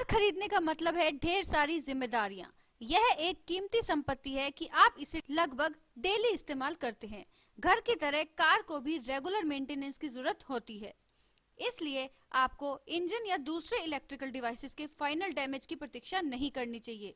Car खरीदने का मतलब है ढेर सारी जिम्मेदारियां। यह एक कीमती संपत्ति है कि आप इसे लगभग डेली इस्तेमाल करते हैं। घर की तरह कार को भी रेगुलर मेंटेनेंस की जरूरत होती है, इसलिए आपको इंजन या दूसरे इलेक्ट्रिकल डिवाइसेस के फाइनल डैमेज की प्रतीक्षा नहीं करनी चाहिए।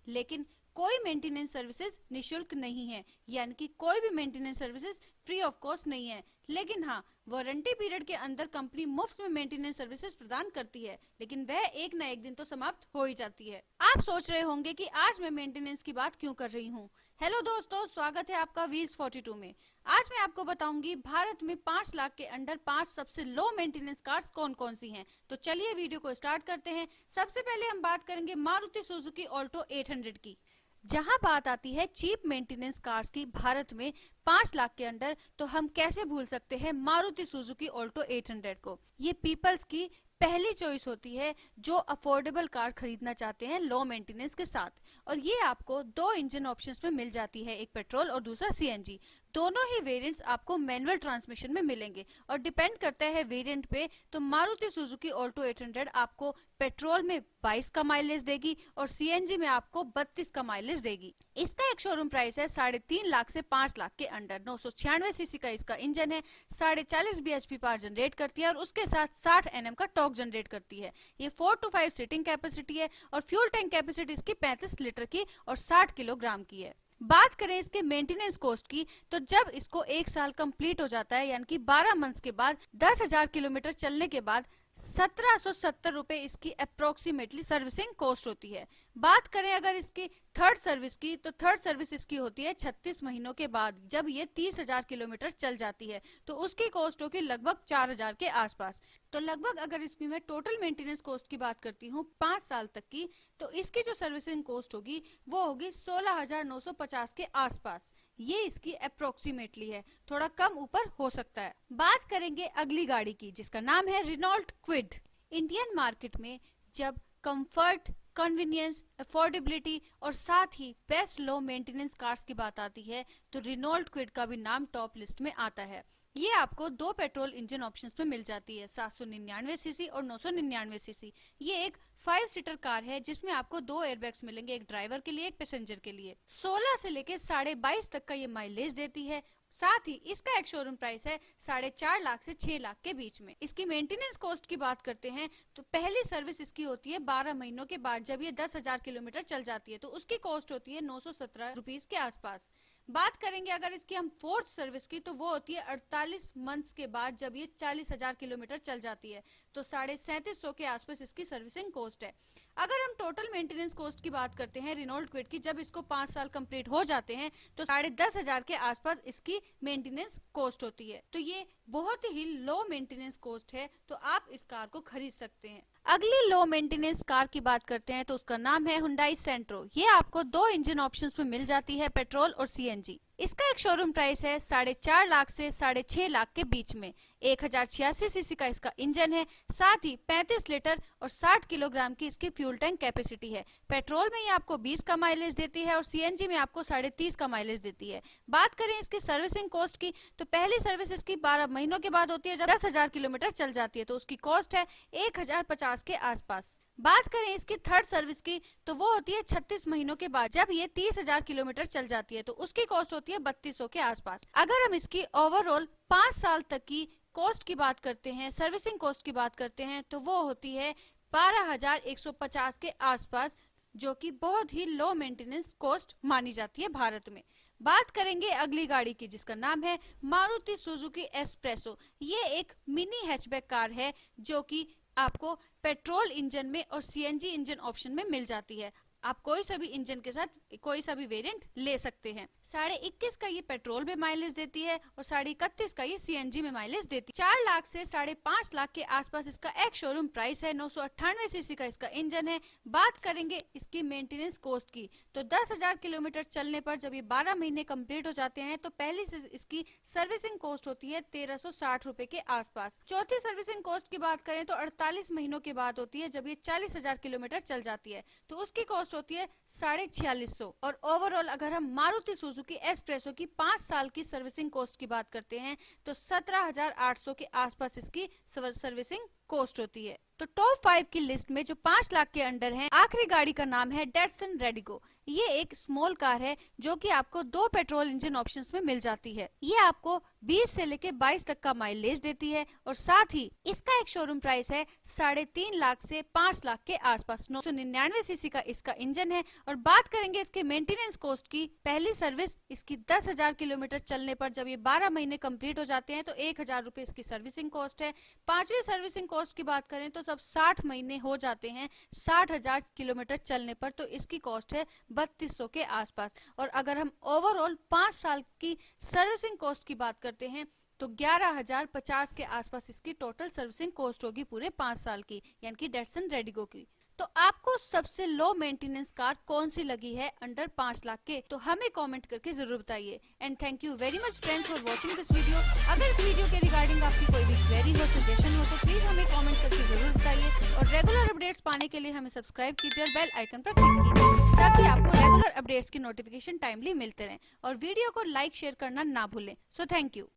लेकिन कोई मेंटेनेंस सर्विसेज निशुल्क नहीं है, यानी कि कोई भी maintenance services free of cost नहीं है। लेकिन हाँ, वारंटी पीरियड के अंदर कंपनी मुफ्त में मेंटेनेंस सर्विसेज प्रदान करती है, लेकिन वह एक न एक दिन तो समाप्त हो ही जाती है। आप सोच रहे होंगे कि आज मैं मेंटेनेंस की बात क्यों कर रही हूँ। हेलो दोस्तों, स्वागत है आपका व्हील्स 42 में। आज मैं आपको बताऊंगी भारत में 5 लाख के अंडर 5 सबसे लो मेंटेनेंस कार्स कौन कौन सी हैं। तो चलिए वीडियो को स्टार्ट करते हैं। सबसे पहले हम बात करेंगे मारुति सुजुकी ऑल्टो 800 की। जहां बात आती है चीप मेंटेनेंस कार्स की भारत में 5 लाख के अंडर, तो हम कैसे भूल सकते हैं मारुति सुजुकी ऑल्टो 800 को। ये पीपल्स की पहली चॉइस होती है जो अफोर्डेबल कार खरीदना चाहते हैं लो मेंटेनेंस के साथ। और ये आपको 2 इंजन ऑप्शंस में मिल जाती है, एक पेट्रोल और दूसरा सीएनजी। दोनों ही वेरिएंट्स आपको मैनुअल ट्रांसमिशन में मिलेंगे और डिपेंड करता है वेरिएंट पे। तो मारुति सुजुकी ऑल्टो 800 आपको पेट्रोल में 22 का माइलेज देगी और सीएनजी में आपको 32 का माइलेज देगी। इसका एक शोरूम प्राइस है 3.5 लाख से 5 लाख के अंडर। 996 सीसी का इसका इंजन है, 40.5 bhp पावर जनरेट करती है और उसके साथ 60 Nm का टॉर्क जनरेट करती है। ये 4 to 5 सीटिंग कैपेसिटी है और फ्यूल टैंक कैपेसिटी इसकी 35 लीटर की और 60 किलोग्राम की है। बात करें इसके मेंटेनेंस कॉस्ट की, तो जब इसको 1 साल कंप्लीट हो जाता है, यानी कि 12 मंथ्स के बाद 10,000 किलोमीटर चलने के बाद 1770 रुपए इसकी अप्रोक्सीमेटली सर्विसिंग कॉस्ट होती है। बात करें अगर इसकी थर्ड सर्विस की, तो थर्ड सर्विस इसकी होती है 36 महीनों के बाद। जब ये 30,000 किलोमीटर चल जाती है तो उसकी कॉस्ट होगी लगभग 4,000 के आसपास। तो लगभग अगर इसकी मैं टोटल मेंटेनेंस कॉस्ट की बात करती हूँ 5 साल तक की, तो इसकी जो सर्विसिंग कॉस्ट होगी वो होगी 16,950 के आसपास। ये इसकी अप्रोक्सीमेटली है, थोड़ा कम ऊपर हो सकता है। बात करेंगे अगली गाड़ी की जिसका नाम है रेनॉल्ट क्विड। इंडियन मार्केट में जब कंफर्ट, कन्वीनियंस, अफोर्डेबिलिटी और साथ ही बेस्ट लो मेंटेनेंस कार्स की बात आती है तो रेनॉल्ट क्विड का भी नाम टॉप लिस्ट में आता है। ये आपको 2 पेट्रोल इंजन ऑप्शंस में मिल जाती है, 799 सीसी और 999 सीसी। ये एक 5 सीटर कार है जिसमें आपको 2 एयरबैग्स मिलेंगे, एक ड्राइवर के लिए एक पैसेंजर के लिए। 16 से लेकर 22.5 तक का ये माइलेज देती है। साथ ही इसका एक शोरूम प्राइस है 4.5 लाख से 6 लाख के बीच में। इसकी मेंटेनेंस कॉस्ट की बात करते हैं तो पहली सर्विस इसकी होती है 12 महीनों के बाद। जब ये 10,000 किलोमीटर चल जाती है तो उसकी कॉस्ट होती है 917 रुपीज के आसपास। बात करेंगे अगर इसकी हम फोर्थ सर्विस की, तो वो होती है 48 मंथ्स के बाद। जब ये 40,000 किलोमीटर चल जाती है तो 3750 के आसपास इसकी सर्विसिंग कॉस्ट है। अगर हम टोटल मेंटेनेंस कॉस्ट की बात करते हैं रेनॉल्ट क्विड की, जब इसको 5 साल कंप्लीट हो जाते हैं तो 10,500 के आसपास इसकी मेंटेनेंस कॉस्ट होती है। तो ये बहुत ही लो मेंटेनेंस कॉस्ट है, तो आप इस कार को खरीद सकते हैं। अगली लो मेंटेनेंस कार की बात करते हैं तो उसका नाम है हुंडई सेंट्रो। ये आपको 2 इंजन ऑप्शंस में मिल जाती है, पेट्रोल और सीएनजी। इसका एक शोरूम प्राइस है 4.5 लाख से 6.5 लाख के बीच में। 1086 सीसी का इसका इंजन है, साथ ही 35 लीटर और 60 किलोग्राम की इसकी फ्यूल टैंक कैपेसिटी है। पेट्रोल में ये आपको 20 का माइलेज देती है और सीएनजी में आपको 30.5 का माइलेज देती है। बात करें इसकी सर्विसिंग कॉस्ट की, तो पहली सर्विस इसकी 12 महीनों के बाद होती है जब 10,000 किलोमीटर चल जाती है, तो उसकी कॉस्ट है 1,050 के आसपास। बात करें इसकी थर्ड सर्विस की, तो वो होती है 36 महीनों के बाद। जब ये 30,000 किलोमीटर चल जाती है तो उसकी कॉस्ट होती है 3200 के आसपास। अगर हम इसकी ओवरऑल 5 साल तक की कॉस्ट की बात करते हैं, सर्विसिंग कॉस्ट की बात करते हैं, तो वो होती है 12,150 के आसपास, जो कि बहुत ही लो मेंटेनेंस कॉस्ट मानी जाती है भारत में। बात करेंगे अगली गाड़ी की जिसका नाम है मारुति सुजुकी एस्प्रेसो। ये एक मिनी हैचबैक कार है जो कि आपको पेट्रोल इंजन में और सीएनजी इंजन ऑप्शन में मिल जाती है। आप कोई सा भी इंजन के साथ कोई सा भी वेरिएंट ले सकते हैं। 21.5 का ये पेट्रोल में माइलेज देती है और 31.5 का ये सीएनजी में माइलेज देती है। 4 लाख से 5.5 लाख के आसपास इसका एक शोरूम प्राइस है। 998 सीसी का इसका इंजन है। बात करेंगे इसकी मेंटेनेंस कॉस्ट की, तो 10,000 किलोमीटर चलने पर जब ये 12 महीने कंप्लीट हो जाते हैं तो पहली से इसकी सर्विसिंग कॉस्ट होती है 1,360 रुपए के आसपास। चौथी सर्विसिंग कॉस्ट की बात करें तो 48 महीनों के बाद होती है जब ये 40,000 किलोमीटर चल जाती है, तो उसकी कॉस्ट होती है 4650। और ओवरऑल अगर हम मारुति सुजुकी एस्प्रेसो की 5 साल की सर्विसिंग कॉस्ट की बात करते हैं तो 17,800 के आसपास इसकी सर्विसिंग कॉस्ट होती है। तो टॉप 5 की लिस्ट में जो 5 लाख के अंडर है, आखिरी गाड़ी का नाम है डेटसन रेडिगो। ये एक स्मॉल कार है जो कि आपको 2 पेट्रोल इंजन ऑप्शंस में मिल जाती है। ये आपको 20 से लेके 22 तक का माइलेज देती है और साथ ही इसका एक शोरूम प्राइस है 3.5 लाख से 5 लाख के आसपास। 999 सीसी का इसका इंजन है। और बात करेंगे इसके मेंटेनेंस कॉस्ट की, पहली सर्विस इसकी 10,000 किलोमीटर चलने पर जब ये 12 महीने कंप्लीट हो जाते हैं तो 1,000 रुपए इसकी सर्विसिंग कॉस्ट है। 5वीं सर्विसिंग कॉस्ट की बात करें तो जब 60 महीने हो जाते हैं 60,000 किलोमीटर चलने पर तो इसकी कॉस्ट है 3200 के आसपास। और अगर हम ओवरऑल 5 साल की सर्विसिंग कॉस्ट की बात करते हैं तो 11,050 के आसपास इसकी टोटल सर्विसिंग कॉस्ट होगी पूरे 5 साल की, यानी कि डेटसन रेडिगो की। तो आपको सबसे लो मेंटेनेंस कार कौन सी लगी है अंडर 5 लाख के, तो हमें कमेंट करके जरूर बताइए। And thank you very much friends for watching this video. अगर इस वीडियो के रिगार्डिंग आपकी कोई भी क्वेरी हो, सजेशन हो तो प्लीज हमें कमेंट करके जरूर बताइए। और रेगुलर अपडेट्स पाने के लिए हमें सब्सक्राइब कीजिए और बेल आइकन पर क्लिक कीजिए ताकि आपको रेगुलर अपडेट्स की नोटिफिकेशन टाइमली मिलते रहे। और वीडियो को लाइक शेयर करना ना भूलें। So thank you.